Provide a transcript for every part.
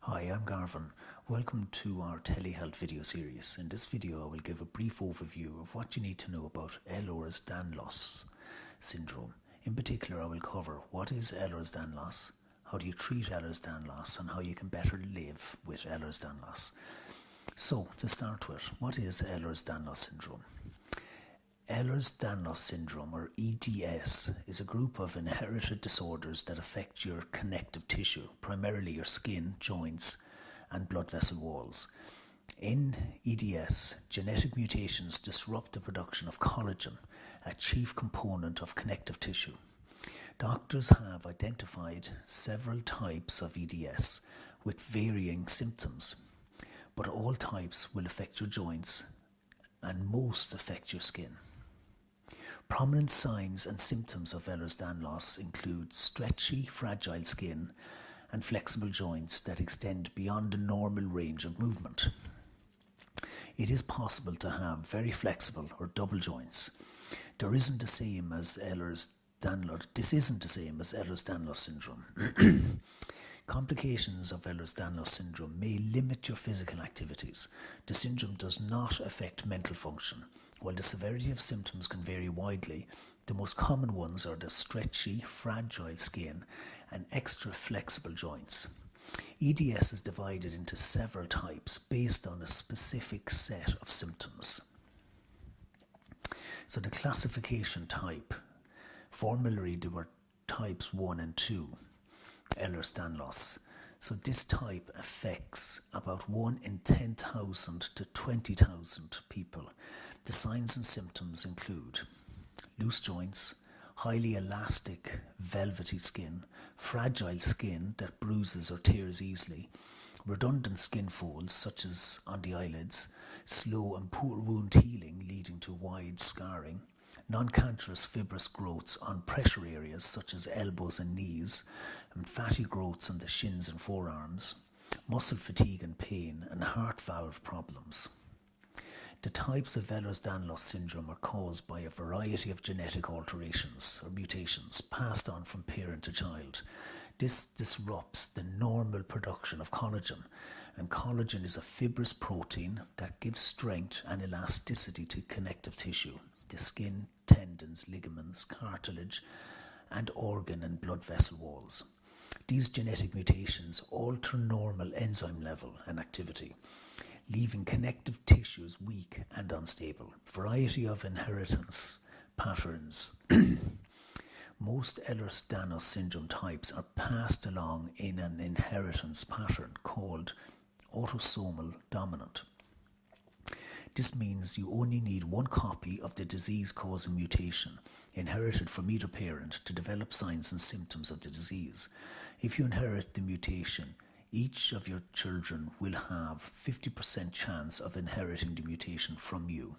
Hi, I'm Garvin. Welcome to our telehealth video series. In this video, I will give a brief overview of what you need to know about Ehlers-Danlos Syndrome. In particular, I will cover what is Ehlers-Danlos, how do you treat Ehlers-Danlos, and how you can better live with Ehlers-Danlos. So, to start with, what is Ehlers-Danlos Syndrome? Ehlers-Danlos Syndrome, or EDS, is a group of inherited disorders that affect your connective tissue, primarily your skin, joints, and blood vessel walls. In EDS, genetic mutations disrupt the production of collagen, a chief component of connective tissue. Doctors have identified several types of EDS with varying symptoms, but all types will affect your joints and most affect your skin. Prominent signs and symptoms of Ehlers-Danlos include stretchy, fragile skin and flexible joints that extend beyond the normal range of movement. It is possible to have very flexible or double joints. This isn't the same as Ehlers-Danlos syndrome. Complications of Ehlers-Danlos syndrome may limit your physical activities. The syndrome does not affect mental function. While the severity of symptoms can vary widely, the most common ones are the stretchy, fragile skin and extra flexible joints. EDS is divided into several types based on a specific set of symptoms. So the classification type, formerly there were types 1 and 2. Ehlers-Danlos. So this type affects about 1 in 10,000 to 20,000 people. The signs and symptoms include loose joints, highly elastic, velvety skin, fragile skin that bruises or tears easily, redundant skin folds such as on the eyelids, slow and poor wound healing leading to wide scarring, non-cancerous fibrous growths on pressure areas such as elbows and knees, and fatty growths on the shins and forearms, muscle fatigue and pain, and heart valve problems. The types of Ehlers-Danlos syndrome are caused by a variety of genetic alterations or mutations passed on from parent to child. This disrupts the normal production of collagen, and collagen is a fibrous protein that gives strength and elasticity to connective tissue, the skin, tendons, ligaments, cartilage, and organ and blood vessel walls. These genetic mutations alter normal enzyme level and activity, leaving connective tissues weak and unstable. Variety of inheritance patterns. Most Ehlers-Danlos syndrome types are passed along in an inheritance pattern called autosomal dominant. This means you only need one copy of the disease-causing mutation inherited from either parent to develop signs and symptoms of the disease. If you inherit the mutation, each of your children will have 50% chance of inheriting the mutation from you.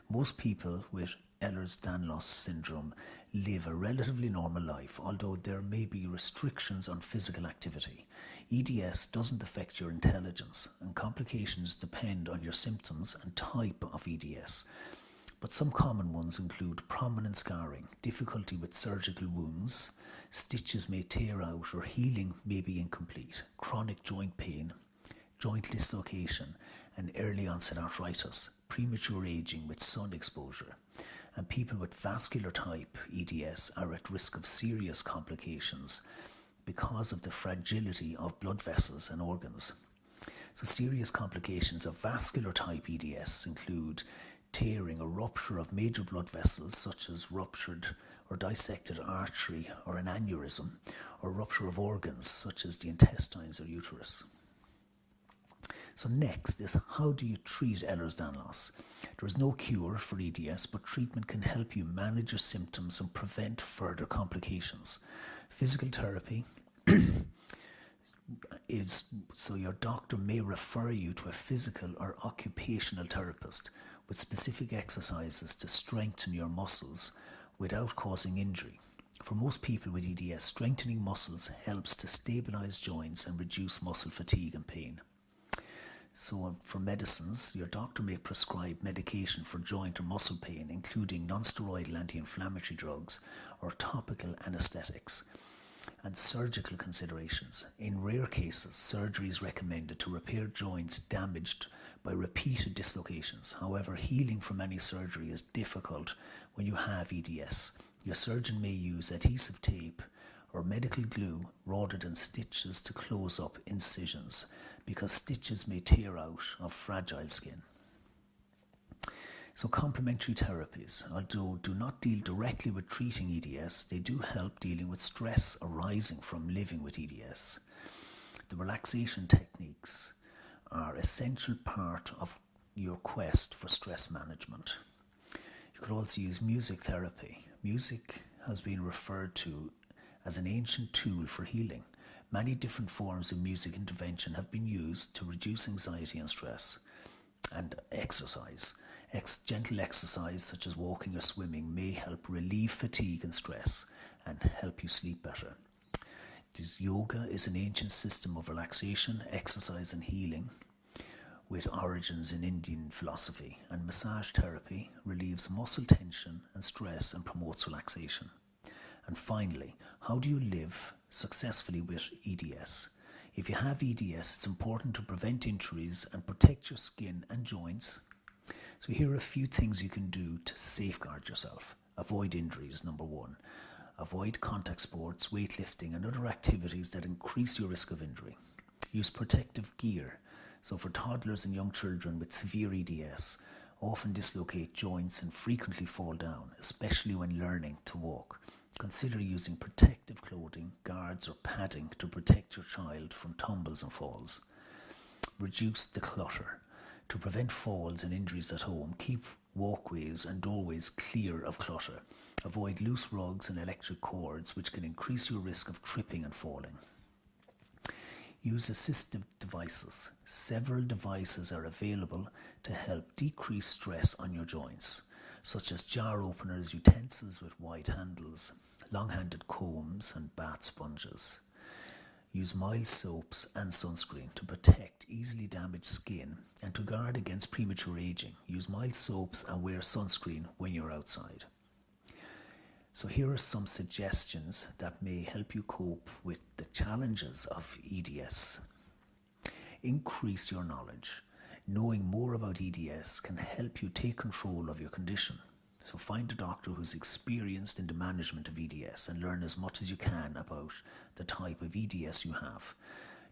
Most people with Ehlers-Danlos syndrome live a relatively normal life, although there may be restrictions on physical activity. EDS doesn't affect your intelligence, and complications depend on your symptoms and type of EDS. But some common ones include prominent scarring, difficulty with surgical wounds, stitches may tear out or healing may be incomplete, chronic joint pain, joint dislocation, and early onset arthritis, premature aging with sun exposure. And people with vascular type EDS are at risk of serious complications because of the fragility of blood vessels and organs. So serious complications of vascular type EDS include tearing or rupture of major blood vessels such as ruptured or dissected artery or an aneurysm, or rupture of organs such as the intestines or uterus. So next is, how do you treat Ehlers-Danlos? There is no cure for EDS, but treatment can help you manage your symptoms and prevent further complications. Physical therapy so your doctor may refer you to a physical or occupational therapist with specific exercises to strengthen your muscles without causing injury. For most people with EDS, strengthening muscles helps to stabilize joints and reduce muscle fatigue and pain. So for medicines, your doctor may prescribe medication for joint or muscle pain, including non-steroidal anti-inflammatory drugs or topical anesthetics. And surgical considerations. In rare cases, surgery is recommended to repair joints damaged by repeated dislocations. However, healing from any surgery is difficult when you have EDS. Your surgeon may use adhesive tape or medical glue rather than stitches to close up incisions, because stitches may tear out of fragile skin. So complementary therapies, although do not deal directly with treating EDS, they do help dealing with stress arising from living with EDS. The relaxation techniques are an essential part of your quest for stress management. You could also use music therapy. Music has been referred to as an ancient tool for healing. Many different forms of music intervention have been used to reduce anxiety and stress. And exercise. Gentle exercise such as walking or swimming may help relieve fatigue and stress and help you sleep better. Yoga is an ancient system of relaxation, exercise and healing with origins in Indian philosophy, and massage therapy relieves muscle tension and stress and promotes relaxation. And finally, how do you live successfully with EDS? If you have EDS, it's important to prevent injuries and protect your skin and joints. So here are a few things you can do to safeguard yourself. Avoid injuries, number one. Avoid contact sports, weightlifting and other activities that increase your risk of injury. Use protective gear. So for toddlers and young children with severe EDS, often dislocate joints and frequently fall down, especially when learning to walk. Consider using protective clothing, guards or padding to protect your child from tumbles and falls. Reduce the clutter. To prevent falls and injuries at home, keep walkways and doorways clear of clutter. Avoid loose rugs and electric cords, which can increase your risk of tripping and falling. Use assistive devices. Several devices are available to help decrease stress on your joints, such as jar openers, utensils with wide handles, long-handed combs and bath sponges. Use mild soaps and sunscreen to protect easily damaged skin and to guard against premature aging. Use mild soaps and wear sunscreen when you're outside. So here are some suggestions that may help you cope with the challenges of EDS. Increase your knowledge. Knowing more about EDS can help you take control of your condition. So find a doctor who's experienced in the management of EDS and learn as much as you can about the type of EDS you have.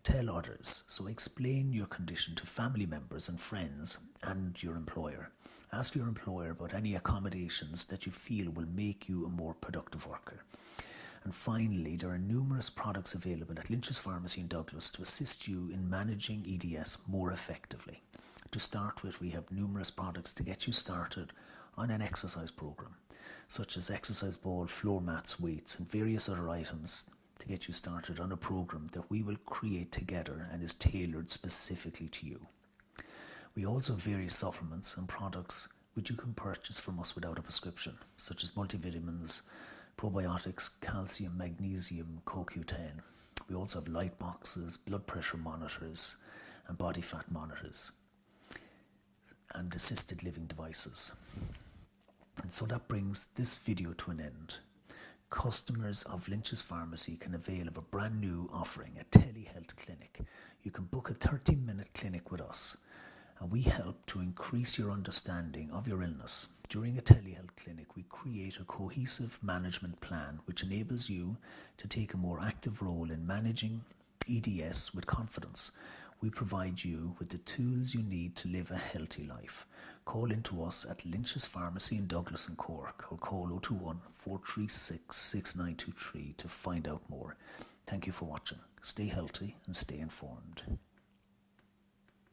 Tell others. So explain your condition to family members and friends and your employer. Ask your employer about any accommodations that you feel will make you a more productive worker. And finally, there are numerous products available at Lynch's Pharmacy in Douglas to assist you in managing EDS more effectively. To start with, we have numerous products to get you started on an exercise program, such as exercise ball, floor mats, weights, and various other items to get you started on a program that we will create together and is tailored specifically to you. We also have various supplements and products which you can purchase from us without a prescription, such as multivitamins, probiotics, calcium, magnesium, CoQ10. We also have light boxes, blood pressure monitors, and body fat monitors, and assisted living devices. And so that brings this video to an end. Customers of Lynch's Pharmacy can avail of a brand new offering, a telehealth clinic. You can book a 30-minute clinic with us, and we help to increase your understanding of your illness. During a telehealth clinic, we create a cohesive management plan which enables you to take a more active role in managing EDS with confidence. We provide you with the tools you need to live a healthy life. Call into us at Lynch's Pharmacy in Douglas and Cork, or call 021 436 6923 to find out more. Thank you for watching. Stay healthy and stay informed.